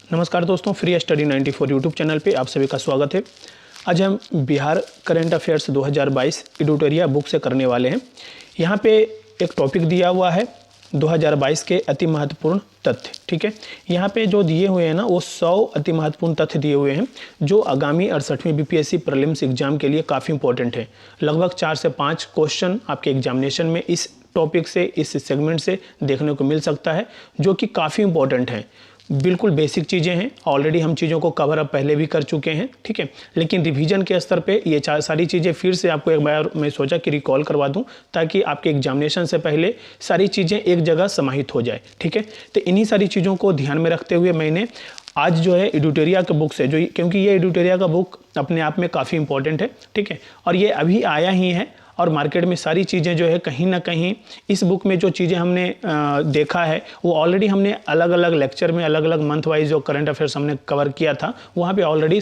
नमस्कार दोस्तों, free study 94 YouTube channel पे आप सभी का स्वागत है। आज हम बिहार करंट अफेयर्स 2022 एडिटोरिया बुक से करने वाले हैं। यहाँ पे एक टॉपिक दिया हुआ है 2022 के अति महत्वपूर्ण तथ्य। ठीक है, यहाँ पे जो दिए हुए हैं ना वो 100 अति महत्वपूर्ण तथ्य दिए हुए हैं जो आगामी 68वीं बीपीएससी प्रीलिम्स एग्जाम के लिए काफ़ी इंपॉर्टेंट है। लगभग 4 से 5 क्वेश्चन आपके एग्जामिनेशन में इस टॉपिक से, इस सेगमेंट से देखने को मिल सकता है, जो कि काफ़ी इंपॉर्टेंट है। बिल्कुल बेसिक चीज़ें हैं, ऑलरेडी हम चीज़ों को कवर अप पहले भी कर चुके हैं। ठीक है, लेकिन रिवीजन के स्तर पे ये सारी चीज़ें फिर से आपको एक बार मैं सोचा कि रिकॉल करवा दूं, ताकि आपके एग्जामिनेशन से पहले सारी चीज़ें एक जगह समाहित हो जाए। ठीक है, तो इन्हीं सारी चीज़ों को ध्यान में रखते हुए मैंने आज जो है एडिटोरिया के बुक से, जो क्योंकि ये एडिटोरिया का बुक अपने आप में काफ़ी इंपॉर्टेंट है। ठीक है, और ये अभी आया ही है और मार्केट में सारी चीज़ें जो है कहीं ना कहीं इस बुक में जो चीज़ें हमने देखा है वो ऑलरेडी हमने अलग अलग लेक्चर में, अलग अलग मंथ वाइज जो करंट अफेयर्स हमने कवर किया था वहाँ पे ऑलरेडी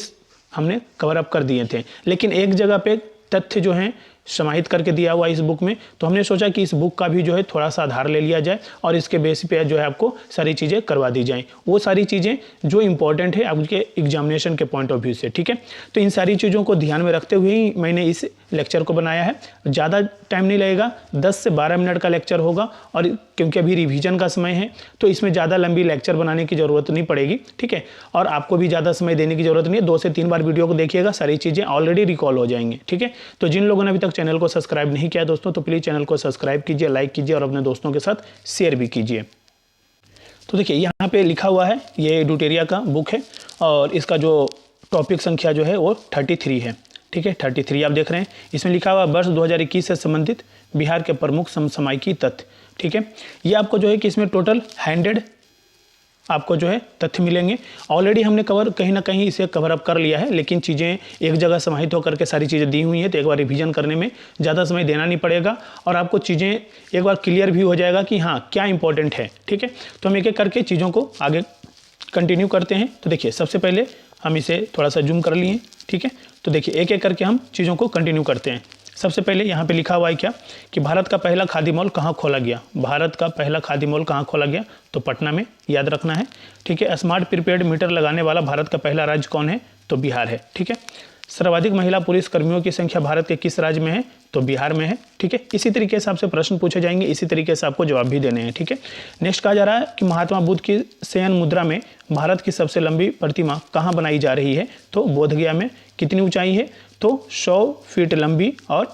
हमने कवर अप कर दिए थे। लेकिन एक जगह पे तथ्य जो हैं समाहित करके दिया हुआ इस बुक में, तो हमने सोचा कि इस बुक का भी जो है थोड़ा सा आधार ले लिया जाए और इसके बेस पे जो है आपको सारी चीज़ें करवा दी जाएं, वो सारी चीज़ें जो इंपॉर्टेंट है आपके एग्जामिनेशन के पॉइंट ऑफ व्यू से। ठीक है, तो इन सारी चीज़ों को ध्यान में रखते हुए ही मैंने इस लेक्चर को बनाया है। ज़्यादा टाइम नहीं लगेगा, 10 से 12 मिनट का लेक्चर होगा, और क्योंकि अभी रिवीजन का समय है तो इसमें ज़्यादा लंबी लेक्चर बनाने की ज़रूरत नहीं पड़ेगी। ठीक है, और आपको भी ज़्यादा समय देने की ज़रूरत नहीं है, 2 से 3 बार वीडियो को देखिएगा, सारी चीज़ें ऑलरेडी रिकॉल हो जाएंगी। ठीक है, तो जिन लोगों ने अभी तक चैनल को सब्सक्राइब नहीं किया दोस्तों, तो प्लीज़ चैनल को सब्सक्राइब कीजिए, लाइक कीजिए और अपने दोस्तों के साथ शेयर भी कीजिए। तो देखिए यहाँ पे लिखा हुआ है, ये एडिटोरिया का बुक है और इसका जो टॉपिक संख्या जो है वो 33 है। ठीक है, 33 आप देख रहे हैं। इसमें लिखा हुआ वर्ष 2021 से संबंधित बिहार के प्रमुख समसामयिकी तथ्य। ठीक है, ये आपको जो है कि इसमें टोटल 100 आपको जो है तथ्य मिलेंगे। ऑलरेडी हमने कहीं ना कहीं इसे कवर अप कर लिया है, लेकिन चीज़ें एक जगह समाहित होकर के सारी चीज़ें दी हुई हैं, तो एक बार रिवीजन करने में ज़्यादा समय देना नहीं पड़ेगा और आपको चीज़ें एक बार क्लियर भी हो जाएगा कि हाँ क्या इंपॉर्टेंट है। ठीक है, तो हम एक एक करके चीज़ों को आगे कंटिन्यू करते हैं। तो देखिए, सबसे पहले हम इसे थोड़ा सा जूम कर लिए। ठीक है, तो देखिए एक एक करके हम चीज़ों को कंटिन्यू करते हैं। सबसे पहले यहाँ पे लिखा हुआ है क्या कि भारत का पहला खादी मॉल कहाँ खोला गया। भारत का पहला खादी मॉल कहाँ खोला गया, तो पटना में, याद रखना है। ठीक है, स्मार्ट प्रीपेड मीटर लगाने वाला भारत का पहला राज्य कौन है, तो बिहार है। ठीक है, सर्वाधिक महिला पुलिस कर्मियों की संख्या भारत के किस राज्य में है, तो बिहार में है। ठीक है, इसी तरीके से आपसे प्रश्न पूछे जाएंगे, इसी तरीके से आपको जवाब भी देने हैं। ठीक है, नेक्स्ट कहा जा रहा है कि महात्मा बुद्ध की शयन मुद्रा में भारत की सबसे लंबी प्रतिमा कहाँ बनाई जा रही है, तो बोधगया में। कितनी ऊंचाई है, तो 100 फीट लंबी और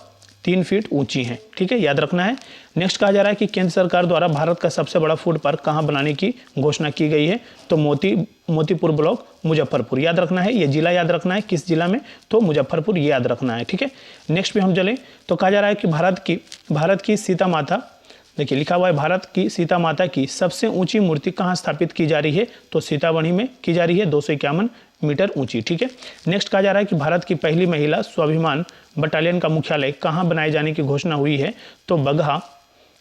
3 फीट ऊंची है। ठीक है, याद रखना है। नेक्स्ट कहा जा रहा है कि केंद्र सरकार द्वारा भारत का सबसे बड़ा फूड पार्क कहाँ बनाने की घोषणा की गई है, तो मोतीपुर ब्लॉक, मुजफ्फरपुर। याद रखना है, ये जिला याद रखना है, किस जिला में, तो मुजफ्फरपुर, ये याद रखना है। ठीक है, नेक्स्ट पे हम चलें तो कहा जा रहा है कि भारत की सीता माता, देखिए लिखा हुआ है भारत की सीता माता की सबसे ऊंची मूर्ति कहाँ स्थापित की जा रही है, तो सीतामढ़ी में की जा रही है, 251 मीटर ऊंची। ठीक है, नेक्स्ट कहा जा रहा है कि भारत की पहली महिला स्वाभिमान बटालियन का मुख्यालय कहाँ बनाए जाने की घोषणा हुई है, तो बगहा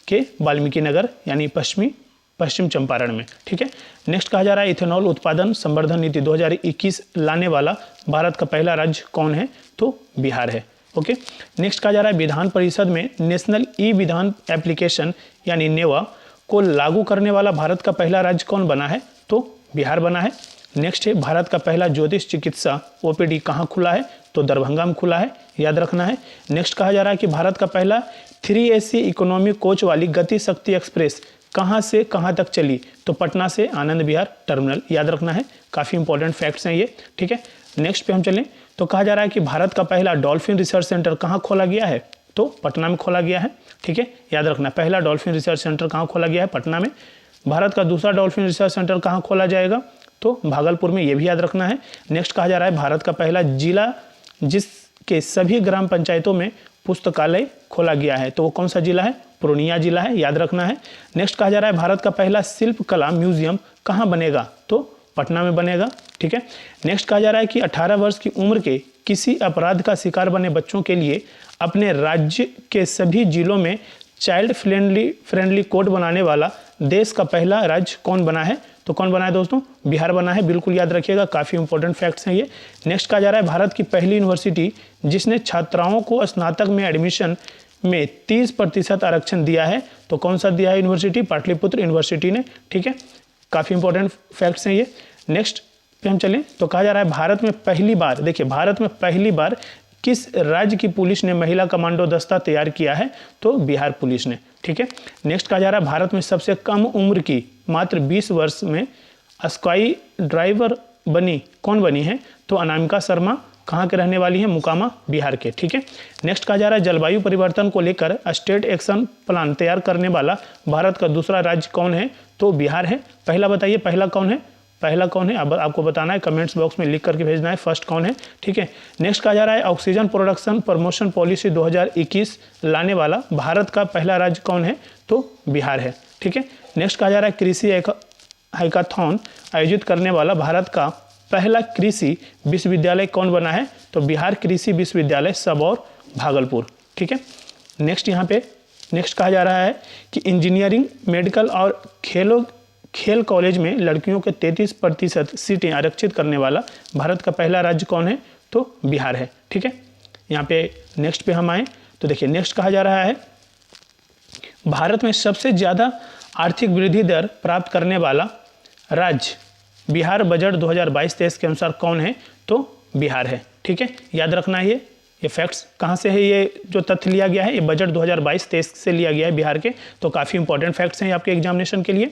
के वाल्मीकि नगर यानी पश्चिम चंपारण में। ठीक है, नेक्स्ट कहा जा रहा है इथेनॉल उत्पादन संवर्धन नीति 2021 लाने वाला भारत का पहला राज्य कौन है, तो बिहार है। ओके, नेक्स्ट कहा जा रहा है विधान परिषद में नेशनल ई विधान एप्लीकेशन यानी नेवा को लागू करने वाला भारत का पहला राज्य कौन बना है, तो बिहार बना है। नेक्स्ट है भारत का पहला ज्योतिष चिकित्सा ओपीडी कहाँ खुला है, तो दरभंगा में खुला है, याद रखना है। नेक्स्ट कहा जा रहा है कि भारत का पहला 3AC इकोनॉमी कोच वाली गति शक्ति एक्सप्रेस कहाँ से कहाँ तक चली, तो पटना से आनंद विहार टर्मिनल, याद रखना है। काफ़ी इंपॉर्टेंट फैक्ट्स हैं ये। ठीक है, नेक्स्ट पे हम चलें तो कहा जा रहा है कि भारत का पहला डॉल्फिन रिसर्च सेंटर कहाँ खोला गया है, तो पटना में खोला गया है। ठीक है, याद रखना, पहला डॉल्फिन रिसर्च सेंटर कहाँ खोला गया है, पटना में। भारत का दूसरा डॉल्फिन रिसर्च सेंटर कहाँ खोला जाएगा, तो भागलपुर में, ये भी याद रखना है। नेक्स्ट कहा जा रहा है भारत का पहला जिला जिसके सभी ग्राम पंचायतों में पुस्तकालय खोला गया है, तो वो कौन सा जिला है, पूर्णिया जिला है, याद रखना है। नेक्स्ट कहा जा रहा है भारत का पहला शिल्प कला म्यूजियम कहाँ बनेगा, तो पटना में बनेगा। ठीक है, नेक्स्ट कहा जा रहा है कि 18 वर्ष की उम्र के किसी अपराध का शिकार बने बच्चों के लिए अपने राज्य के सभी जिलों में चाइल्ड फ्रेंडली कोड बनाने वाला देश का पहला राज्य कौन बना है, तो कौन बना है दोस्तों, बिहार बना है। बिल्कुल याद रखिएगा, काफ़ी इंपॉर्टेंट फैक्ट्स हैं ये। नेक्स्ट कहा जा रहा है भारत की पहली यूनिवर्सिटी जिसने छात्राओं को स्नातक में एडमिशन में 30% आरक्षण दिया है, तो कौन सा दिया है यूनिवर्सिटी, पाटलिपुत्र यूनिवर्सिटी ने। ठीक है, काफ़ी इंपॉर्टेंट फैक्ट्स हैं ये। नेक्स्ट पे हम चलें तो कहा जा रहा है भारत में पहली बार, देखिए भारत में पहली बार किस राज्य की पुलिस ने महिला कमांडो दस्ता तैयार किया है, तो बिहार पुलिस ने। ठीक है, नेक्स्ट कहा जा रहा है भारत में सबसे कम उम्र की मात्र 20 वर्ष में स्काई ड्राइवर कौन बनी है, तो अनामिका शर्मा कहाँ के रहने वाली है, मुकामा बिहार के। ठीक है, नेक्स्ट कहा जा रहा है जलवायु परिवर्तन को लेकर स्टेट एक्शन प्लान तैयार करने वाला भारत का दूसरा राज्य कौन है, तो बिहार है। पहला बताइए, पहला कौन है, अब आपको बताना है, कमेंट्स बॉक्स में लिख करके भेजना है फर्स्ट कौन है। ठीक है, नेक्स्ट कहा जा रहा है ऑक्सीजन प्रोडक्शन प्रमोशन पॉलिसी 2021 लाने वाला भारत का पहला राज्य कौन है, तो बिहार है। ठीक है, नेक्स्ट कहा जा रहा है कृषि हैकाथॉन आयोजित करने वाला भारत का पहला कृषि विश्वविद्यालय कौन बना है, तो बिहार कृषि विश्वविद्यालय सबौर भागलपुर। ठीक है, नेक्स्ट यहाँ पे नेक्स्ट कहा जा रहा है कि इंजीनियरिंग, मेडिकल और खेल कॉलेज में लड़कियों के 33% सीटें आरक्षित करने वाला भारत का पहला राज्य कौन है, तो बिहार है। ठीक है, यहाँ पे नेक्स्ट पे हम आए तो देखिए नेक्स्ट कहा जा रहा है भारत में सबसे ज़्यादा आर्थिक वृद्धि दर प्राप्त करने वाला राज्य बिहार बजट 2022-23 के अनुसार कौन है, तो बिहार है। ठीक है, याद रखना है ये फैक्ट्स कहाँ से है, ये जो तथ्य लिया गया है ये बजट 2022-23 से लिया गया है बिहार के, तो काफ़ी इंपॉर्टेंट फैक्ट्स हैं आपके एग्जामिनेशन के लिए।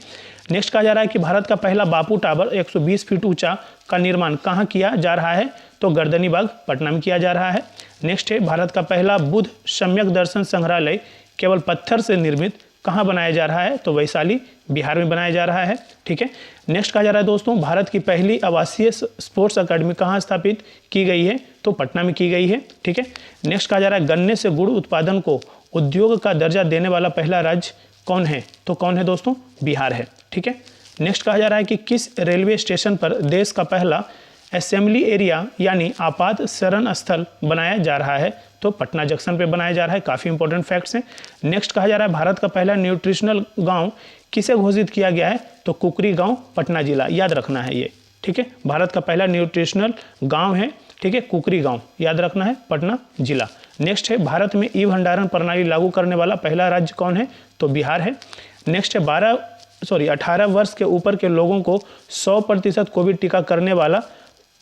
नेक्स्ट कहा जा रहा है कि भारत का पहला बापू टावर 120 फीट ऊंचा का निर्माण कहाँ किया जा रहा है, तो गर्दनीबाग पटना में किया जा रहा है। नेक्स्ट है भारत का पहला बुद्ध सम्यक दर्शन संग्रहालय केवल पत्थर से निर्मित कहाँ बनाया जा रहा है, तो वैशाली बिहार में बनाया जा रहा है। ठीक है, नेक्स्ट कहा जा रहा है दोस्तों भारत की पहली आवासीय स्पोर्ट्स अकादमी कहाँ स्थापित की गई है, तो पटना में की गई है। ठीक है, नेक्स्ट कहा जा रहा है गन्ने से गुड़ उत्पादन को उद्योग का दर्जा देने वाला पहला राज्य कौन है, तो कौन है दोस्तों, बिहार है। ठीक है, नेक्स्ट कहा जा रहा है कि किस रेलवे स्टेशन पर देश का पहला असेंबली एरिया यानी आपात शरण स्थल बनाया जा रहा है, तो पटना जंक्शन पे बनाया जा रहा है। काफ़ी इंपॉर्टेंट फैक्ट्स हैं। नेक्स्ट कहा जा रहा है भारत का पहला न्यूट्रिशनल गांव किसे घोषित किया गया है, तो कुकरी गांव पटना जिला, याद रखना है ये। ठीक है, भारत का पहला न्यूट्रिशनल गांव है, ठीक है, कुकरी गांव, याद रखना है, पटना जिला। नेक्स्ट है भारत में ई भंडारण प्रणाली लागू करने वाला पहला राज्य कौन है, तो बिहार है। नेक्स्ट है 18 वर्ष के ऊपर के लोगों को 100% कोविड टीका करने वाला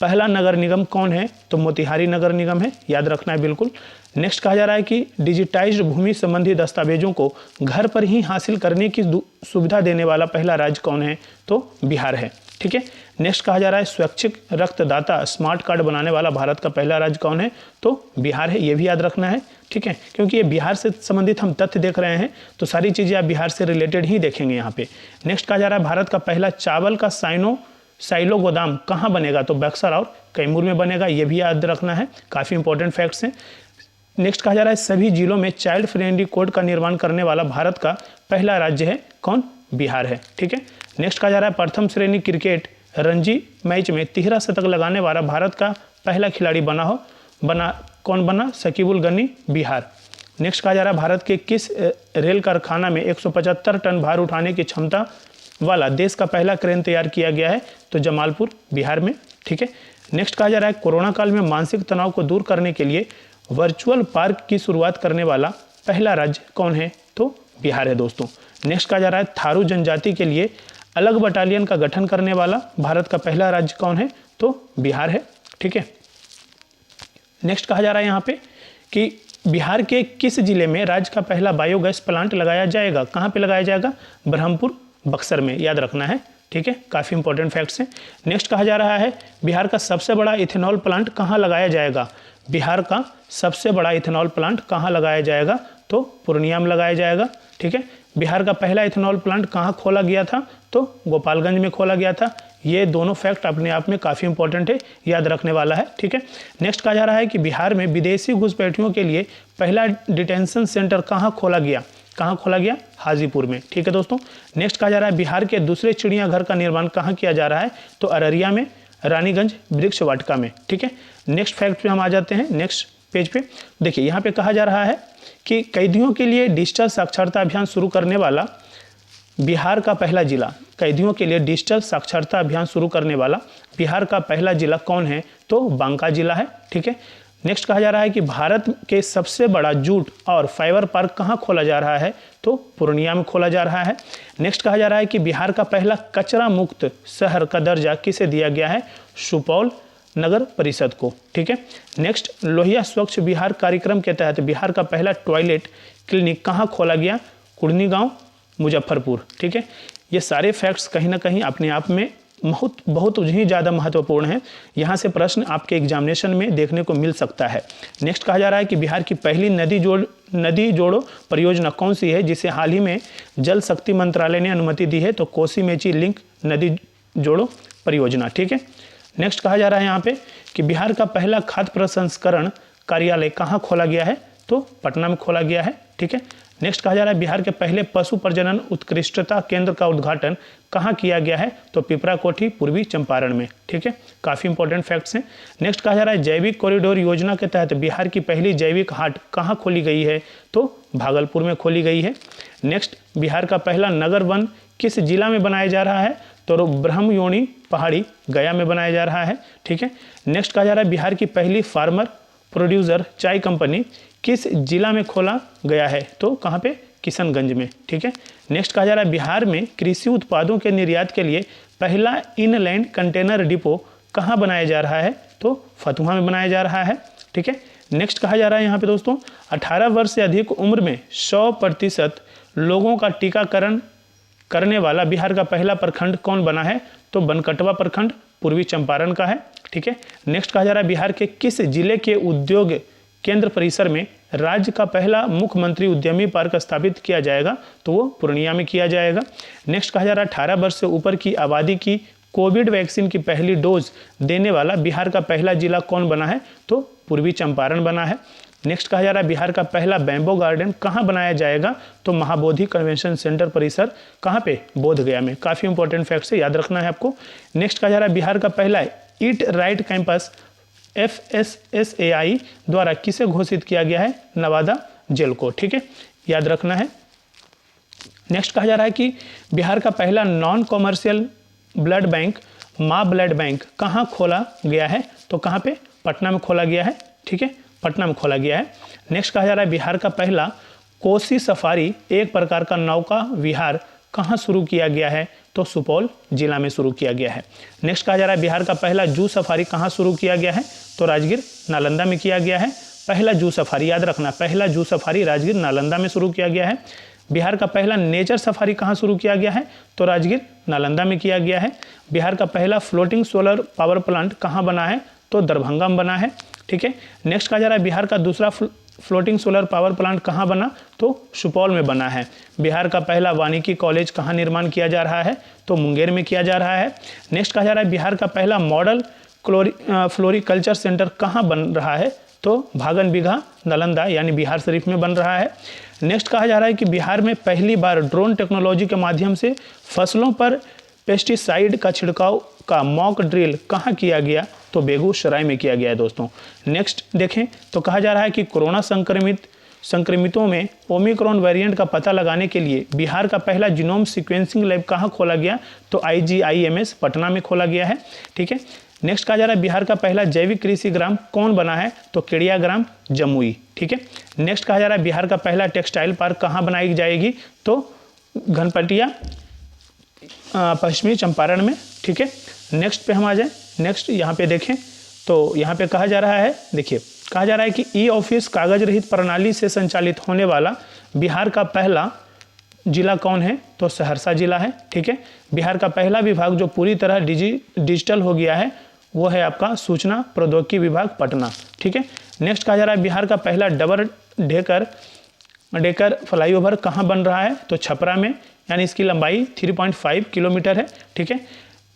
पहला नगर निगम कौन है, तो मोतिहारी नगर निगम है, याद रखना है बिल्कुल। नेक्स्ट कहा जा रहा है कि डिजिटाइज्ड भूमि संबंधी दस्तावेजों को घर पर ही हासिल करने की सुविधा देने वाला पहला राज्य कौन है, तो बिहार है। ठीक है, नेक्स्ट कहा जा रहा है स्वैच्छिक रक्तदाता स्मार्ट कार्ड बनाने वाला भारत का पहला राज्य कौन है, तो बिहार है, ये भी याद रखना है। ठीक है, क्योंकि ये बिहार से संबंधित हम तथ्य देख रहे हैं, तो सारी चीज़ें आप बिहार से रिलेटेड ही देखेंगे यहाँ पे। नेक्स्ट कहा जा रहा है भारत का पहला चावल का साइलो गोदाम कहाँ बनेगा, तो बक्सर और कैमूर में बनेगा, ये भी याद रखना है। काफ़ी इंपॉर्टेंट फैक्ट्स हैं। नेक्स्ट कहा जा रहा है सभी जिलों में चाइल्ड फ्रेंडली कोड का निर्माण करने वाला भारत का पहला राज्य है कौन, बिहार है। ठीक है, नेक्स्ट कहा जा रहा है प्रथम श्रेणी क्रिकेट रणजी मैच में 13 शतक लगाने वाला भारत का पहला खिलाड़ी कौन बना, शकीबुल गनी, बिहार। नेक्स्ट कहा जा रहा है भारत के किस रेल कारखाना में 175 टन भार उठाने की क्षमता वाला देश का पहला क्रेन तैयार किया गया है, तो जमालपुर बिहार में। ठीक है, नेक्स्ट कहा जा रहा है कोरोना काल में मानसिक तनाव को दूर करने के लिए वर्चुअल पार्क की शुरुआत करने वाला पहला राज्य कौन है, तो बिहार है दोस्तों। नेक्स्ट कहा जा रहा है थारू जनजाति के लिए अलग बटालियन का गठन करने वाला भारत का पहला राज्य कौन है, तो बिहार है। ठीक है, नेक्स्ट कहा जा रहा है यहाँ पे कि बिहार के किस जिले में राज्य का पहला बायोगैस प्लांट लगाया जाएगा, कहाँ पे लगाया जाएगा, ब्रह्मपुर बक्सर में, याद रखना है। ठीक है, काफ़ी इंपॉर्टेंट फैक्ट्स हैं। नेक्स्ट कहा जा रहा है बिहार का सबसे बड़ा इथेनॉल प्लांट कहाँ लगाया जाएगा, बिहार का सबसे बड़ा इथेनॉल प्लांट कहाँ लगाया जाएगा, तो पूर्णिया में लगाया जाएगा। ठीक है, बिहार का पहला इथेनॉल प्लांट कहाँ खोला गया था, तो गोपालगंज में खोला गया था। ये दोनों फैक्ट अपने आप में काफ़ी इंपॉर्टेंट है, याद रखने वाला है। ठीक है, नेक्स्ट कहा जा रहा है कि बिहार में विदेशी घुसपैठियों के लिए पहला डिटेंशन सेंटर कहाँ खोला गया, हाजीपुर में। ठीक है दोस्तों, नेक्स्ट कहा जा रहा है बिहार के दूसरे चिड़ियाघर का निर्माण कहाँ किया जा रहा है, तो अररिया में, रानीगंज वृक्ष वाटिका में। ठीक है, नेक्स्ट फैक्ट पे हम आ जाते हैं, नेक्स्ट पेज पे देखिए यहाँ पे कहा जा रहा है कि कैदियों के लिए डिजिटल साक्षरता अभियान शुरू करने वाला बिहार का पहला जिला, कैदियों के लिए डिजिटल साक्षरता अभियान शुरू करने वाला बिहार का पहला जिला कौन है, तो बांका जिला है। ठीक है, नेक्स्ट कहा जा रहा है कि भारत के सबसे बड़ा जूट और फाइबर पार्क कहाँ खोला जा रहा है, तो पूर्णिया में खोला जा रहा है। नेक्स्ट कहा जा रहा है कि बिहार का पहला कचरा मुक्त शहर का दर्जा किसे दिया गया है, सुपौल नगर परिषद को। ठीक है। नेक्स्ट, लोहिया स्वच्छ बिहार कार्यक्रम के तहत बिहार का पहला टॉयलेट क्लिनिक कहाँ खोला गया, कुर्नी गांव मुजफ्फरपुर। ठीक है। ये सारे फैक्ट्स कहीं ना कहीं अपने आप में बहुत ही ज़्यादा महत्वपूर्ण है। यहाँ से प्रश्न आपके एग्जामिनेशन में देखने को मिल सकता है। नेक्स्ट कहा जा रहा है कि बिहार की पहली नदी जोड़ो परियोजना कौन सी है, जिसे हाल ही में जल शक्ति मंत्रालय ने अनुमति दी है, तो कोसी मेची लिंक नदी जोड़ो परियोजना। ठीक है। नेक्स्ट कहा जा रहा है यहाँ पे कि बिहार का पहला खाद्य प्रसंस्करण कार्यालय कहाँ खोला गया है, तो पटना में खोला गया है। ठीक है। नेक्स्ट कहा जा रहा है बिहार के पहले पशु प्रजनन उत्कृष्टता केंद्र का उद्घाटन कहाँ किया गया है, तो पिपरा कोठी पूर्वी चंपारण में। ठीक है। काफ़ी इंपॉर्टेंट फैक्ट्स हैं। नेक्स्ट कहा जा रहा है जैविक कॉरिडोर योजना के तहत बिहार की पहली जैविक हाट कहाँ खोली गई है, तो भागलपुर में खोली गई है। नेक्स्ट, बिहार का पहला नगर वन किस जिला में बनाया जा रहा है, तो ब्रह्मयोनी पहाड़ी गया में बनाया जा रहा है। ठीक है। नेक्स्ट कहा जा रहा है बिहार की पहली फार्मर प्रोड्यूसर चाय कंपनी किस जिला में खोला गया है, तो कहाँ पे, किशनगंज में। ठीक है। नेक्स्ट कहा जा रहा है बिहार में कृषि उत्पादों के निर्यात के लिए पहला इनलैंड कंटेनर डिपो कहाँ बनाया जा रहा है, तो फतुहा में बनाया जा रहा है। ठीक है। नेक्स्ट कहा जा रहा है यहाँ पे दोस्तों 18 वर्ष से अधिक उम्र में 100% लोगों का टीकाकरण करने वाला बिहार का पहला प्रखंड कौन बना है, तो बनकटवा प्रखंड पूर्वी चंपारण का है। ठीक है। नेक्स्ट कहा जा रहा है बिहार के किस जिले के उद्योग केंद्र परिसर में राज्य का पहला मुख्यमंत्री उद्यमी पार्क स्थापित किया जाएगा, तो वो पूर्णिया में किया जाएगा। नेक्स्ट कहा जा रहा है 18 वर्ष से ऊपर की आबादी की कोविड वैक्सीन की पहली डोज देने वाला बिहार का पहला जिला कौन बना है, तो पूर्वी चंपारण बना है। नेक्स्ट कहा जा रहा है बिहार का पहला बैम्बो गार्डन कहाँ बनाया जाएगा, तो महाबोधि कन्वेंशन सेंटर परिसर कहाँ पे, बोधगया में। काफ़ी इंपॉर्टेंट फैक्ट्स है, याद रखना है आपको। नेक्स्ट कहा जा रहा है बिहार का पहला ईट राइट कैंपस FSSAI द्वारा किसे घोषित किया गया है, नवादा जेल को। ठीक है, याद रखना है। नेक्स्ट कहा जा रहा है कि बिहार का पहला नॉन कॉमर्शियल ब्लड बैंक माँ ब्लड बैंक कहाँ खोला गया है, तो कहाँ पे, पटना में खोला गया है। ठीक है, पटना में खोला गया है। नेक्स्ट कहा जा रहा है बिहार का पहला कोसी सफारी एक प्रकार का नौका विहार कहाँ शुरू किया गया है, तो सुपौल जिला में शुरू किया गया है। नेक्स्ट कहा जा रहा है बिहार का पहला जू सफारी कहाँ शुरू किया गया है, तो राजगीर नालंदा में किया गया है। पहला जू सफारी, याद रखना, पहला जू सफारी राजगीर नालंदा में शुरू किया गया है। बिहार का पहला नेचर सफारी कहाँ शुरू किया गया है, तो राजगीर नालंदा में किया गया है। बिहार का पहला फ्लोटिंग सोलर पावर प्लांट कहाँ बना है, तो दरभंगा में बना है। ठीक है। नेक्स्ट कहा जा रहा है बिहार का दूसरा फ्लोटिंग सोलर पावर प्लांट कहाँ बना, तो सुपौल में बना है। बिहार का पहला वानिकी कॉलेज कहाँ निर्माण किया जा रहा है, तो मुंगेर में किया जा रहा है। नेक्स्ट कहा जा रहा है बिहार का पहला मॉडल फ्लोरिकल्चर सेंटर कहाँ बन रहा है, तो भागन बिघा नालंदा यानी बिहार शरीफ में बन रहा है। नेक्स्ट कहा जा रहा है कि बिहार में पहली बार ड्रोन टेक्नोलॉजी के माध्यम से फसलों पर पेस्टिसाइड का छिड़काव का मॉक ड्रिल कहाँ किया गया, तो बेगूसराय में किया गया है दोस्तों। नेक्स्ट देखें तो कहा जा रहा है कि कोरोना संक्रमितों में ओमिक्रॉन वेरिएंट का पता लगाने के लिए बिहार का पहला जीनोम सीक्वेंसिंग लैब कहाँ खोला गया, तो IGIMS पटना में खोला गया है। ठीक है। नेक्स्ट कहा जा रहा है बिहार का पहला जैविक कृषि ग्राम कौन बना है, तो केड़िया ग्राम जमुई। ठीक है। नेक्स्ट कहा जा रहा है बिहार का पहला टेक्सटाइल पार्क कहाँ बनाई जाएगी, तो घनपटिया पश्चिमी चंपारण में। ठीक है। नेक्स्ट पे हम आ जाए। नेक्स्ट यहाँ पे देखें तो यहाँ पे कहा जा रहा है, देखिए कहा जा रहा है कि ई ऑफिस कागज रहित प्रणाली से संचालित होने वाला बिहार का पहला जिला कौन है, तो सहरसा जिला है। ठीक है। बिहार का पहला विभाग जो पूरी तरह डिजिटल हो गया है वो है आपका सूचना प्रौद्योगिकी विभाग पटना। ठीक है। नेक्स्ट कहा जा रहा है बिहार का पहला डबल डेकर फ्लाईओवर कहाँ बन रहा है, तो छपरा में, यानी इसकी लंबाई 3.5 किलोमीटर है। ठीक है।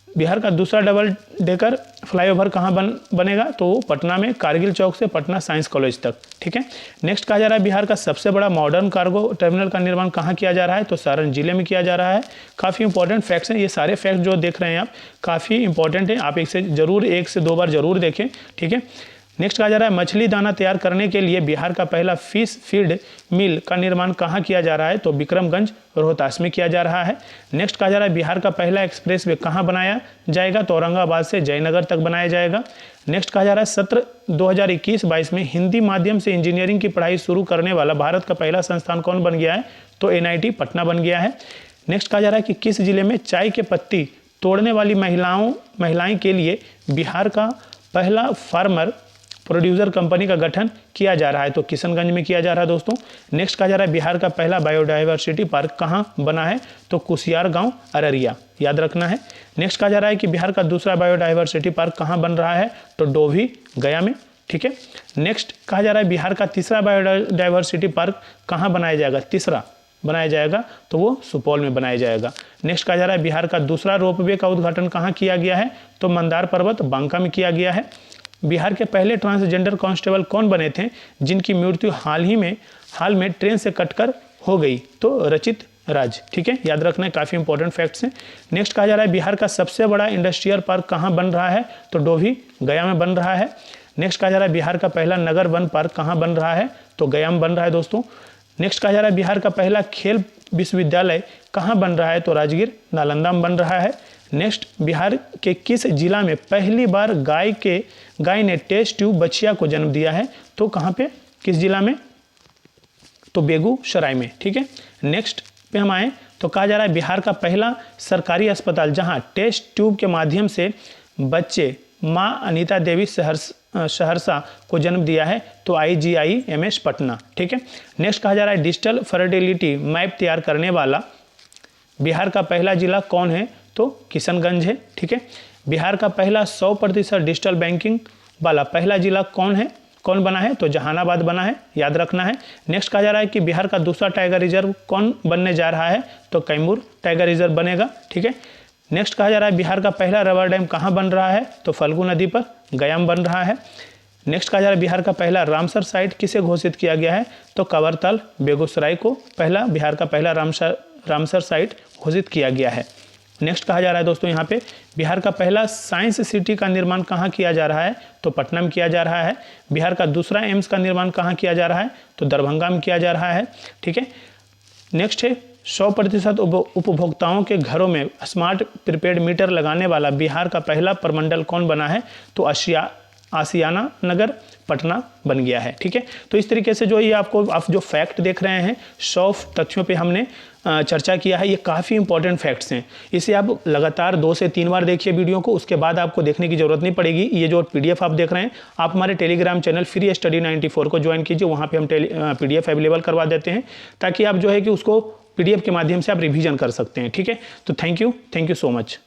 बिहार का दूसरा डबल डेकर फ्लाईओवर कहाँ बनेगा, तो पटना में, कारगिल चौक से पटना साइंस कॉलेज तक। ठीक है। नेक्स्ट कहा जा रहा है बिहार का सबसे बड़ा मॉडर्न कार्गो टर्मिनल का निर्माण कहाँ किया जा रहा है, तो सारण जिले में किया जा रहा है। काफ़ी इंपॉर्टेंट फैक्ट्स हैं, ये सारे फैक्ट्स जो देख रहे हैं आप काफ़ी इंपॉर्टेंट हैं, आप एक से 2 बार जरूर देखें। ठीक है। नेक्स्ट कहा जा रहा है मछली दाना तैयार करने के लिए बिहार का पहला फिश फीड मिल का निर्माण कहाँ किया जा रहा है, तो विक्रमगंज रोहतास में किया जा रहा है। नेक्स्ट कहा जा रहा है बिहार का पहला एक्सप्रेस वे कहाँ बनाया जाएगा, तो औरंगाबाद से जयनगर तक बनाया जाएगा। नेक्स्ट कहा जा रहा है सत्र 2021-22 में हिंदी माध्यम से इंजीनियरिंग की पढ़ाई शुरू करने वाला भारत का पहला संस्थान कौन बन गया है, तो NIT पटना बन गया है। नेक्स्ट कहा जा रहा है कि किस जिले में चाय के पत्ती तोड़ने वाली महिलाएं के लिए बिहार का पहला फार्मर प्रोड्यूसर कंपनी का गठन किया जा रहा है, तो किशनगंज में किया जा रहा है दोस्तों। नेक्स्ट कहा जा रहा है बिहार का पहला बायोडाइवर्सिटी पार्क कहाँ बना है, तो कुसियार गांव अररिया, याद रखना है। नेक्स्ट कहा जा रहा है कि बिहार का दूसरा बायोडाइवर्सिटी पार्क कहाँ बन रहा है, तो डोभी गया में, ठीक है। नेक्स्ट कहा जा रहा है बिहार का तीसरा बायोडाइवर्सिटी पार्क कहाँ बनाया जाएगा, तीसरा बनाया जाएगा तो वो सुपौल में बनाया जाएगा। नेक्स्ट कहा जा रहा है बिहार का दूसरा रोपवे का उद्घाटन कहाँ किया गया है, तो मंदार पर्वत बांका में किया गया है। बिहार के पहले ट्रांसजेंडर कांस्टेबल कौन बने थे जिनकी मृत्यु हाल में ट्रेन से कटकर हो गई, तो रचित राज, ठीक है, याद रखना है, काफ़ी इंपॉर्टेंट फैक्ट्स हैं। नेक्स्ट कहा जा रहा है बिहार का सबसे बड़ा इंडस्ट्रियल पार्क कहाँ बन रहा है, तो डोभी गया में बन रहा है। नेक्स्ट कहा जा रहा है बिहार का पहला नगर वन पार्क कहाँ बन रहा है, तो गया में बन रहा है दोस्तों। नेक्स्ट कहा जा रहा है बिहार का पहला खेल विश्वविद्यालय कहाँ बन रहा है, तो राजगीर नालंदा में बन रहा है। नेक्स्ट बिहार के किस जिला में पहली बार गाय ने टेस्ट ट्यूब बछिया को जन्म दिया है, तो कहाँ पे, किस जिला में, तो बेगूसराय में, ठीक है। नेक्स्ट पे हम आए तो कहा जा रहा है बिहार का पहला सरकारी अस्पताल जहां टेस्ट ट्यूब के माध्यम से बच्चे मां अनीता देवी सहरसा को जन्म दिया है, तो IGIMS पटना, ठीक है। नेक्स्ट कहा जा रहा है डिजिटल फर्टिलिटी मैप तैयार करने वाला बिहार का पहला जिला कौन है, तो किशनगंज है, ठीक है। बिहार का पहला 100% डिजिटल बैंकिंग वाला पहला जिला कौन बना है, तो जहानाबाद बना है, याद रखना है। नेक्स्ट कहा जा रहा है कि बिहार का दूसरा टाइगर रिजर्व कौन बनने जा रहा है, तो कैमूर टाइगर रिजर्व बनेगा, ठीक है। नेक्स्ट कहा जा रहा है बिहार का पहला रबर डैम कहाँ बन रहा है, तो फल्गु नदी पर गया में बन रहा है। नेक्स्ट कहा जा रहा है बिहार का पहला रामसर साइट किसे घोषित किया गया है, तो कवरताल बेगूसराय को बिहार का पहला रामसर साइट घोषित किया गया है। नेक्स्ट कहा जा रहा है दोस्तों यहाँ पे बिहार का पहला साइंस सिटी का निर्माण कहाँ किया जा रहा है, तो पटना में किया जा रहा है। बिहार का दूसरा एम्स का निर्माण कहाँ किया जा रहा है, तो दरभंगा में किया जा रहा है, ठीक है। नेक्स्ट है 100% उपभोक्ताओं के घरों में स्मार्ट प्रीपेड मीटर लगाने वाला बिहार का पहला प्रमंडल कौन बना है, तो आसियाना नगर पटना बन गया है, ठीक है। तो इस तरीके से जो ये आप जो फैक्ट देख रहे हैं 100 तथ्यों पे हमने चर्चा किया है, ये काफ़ी इंपॉर्टेंट फैक्ट्स हैं। इसे आप लगातार 2 से 3 बार देखिए वीडियो को, उसके बाद आपको देखने की जरूरत नहीं पड़ेगी। ये जो PDF आप देख रहे हैं, आप हमारे टेलीग्राम चैनल फ्री स्टडी 94 को ज्वाइन कीजिए, वहाँ पे हम PDF अवेलेबल करवा देते हैं, ताकि आप जो है कि उसको PDF के माध्यम से आप रिवीजन कर सकते हैं, ठीक है। तो थैंक यू सो मच।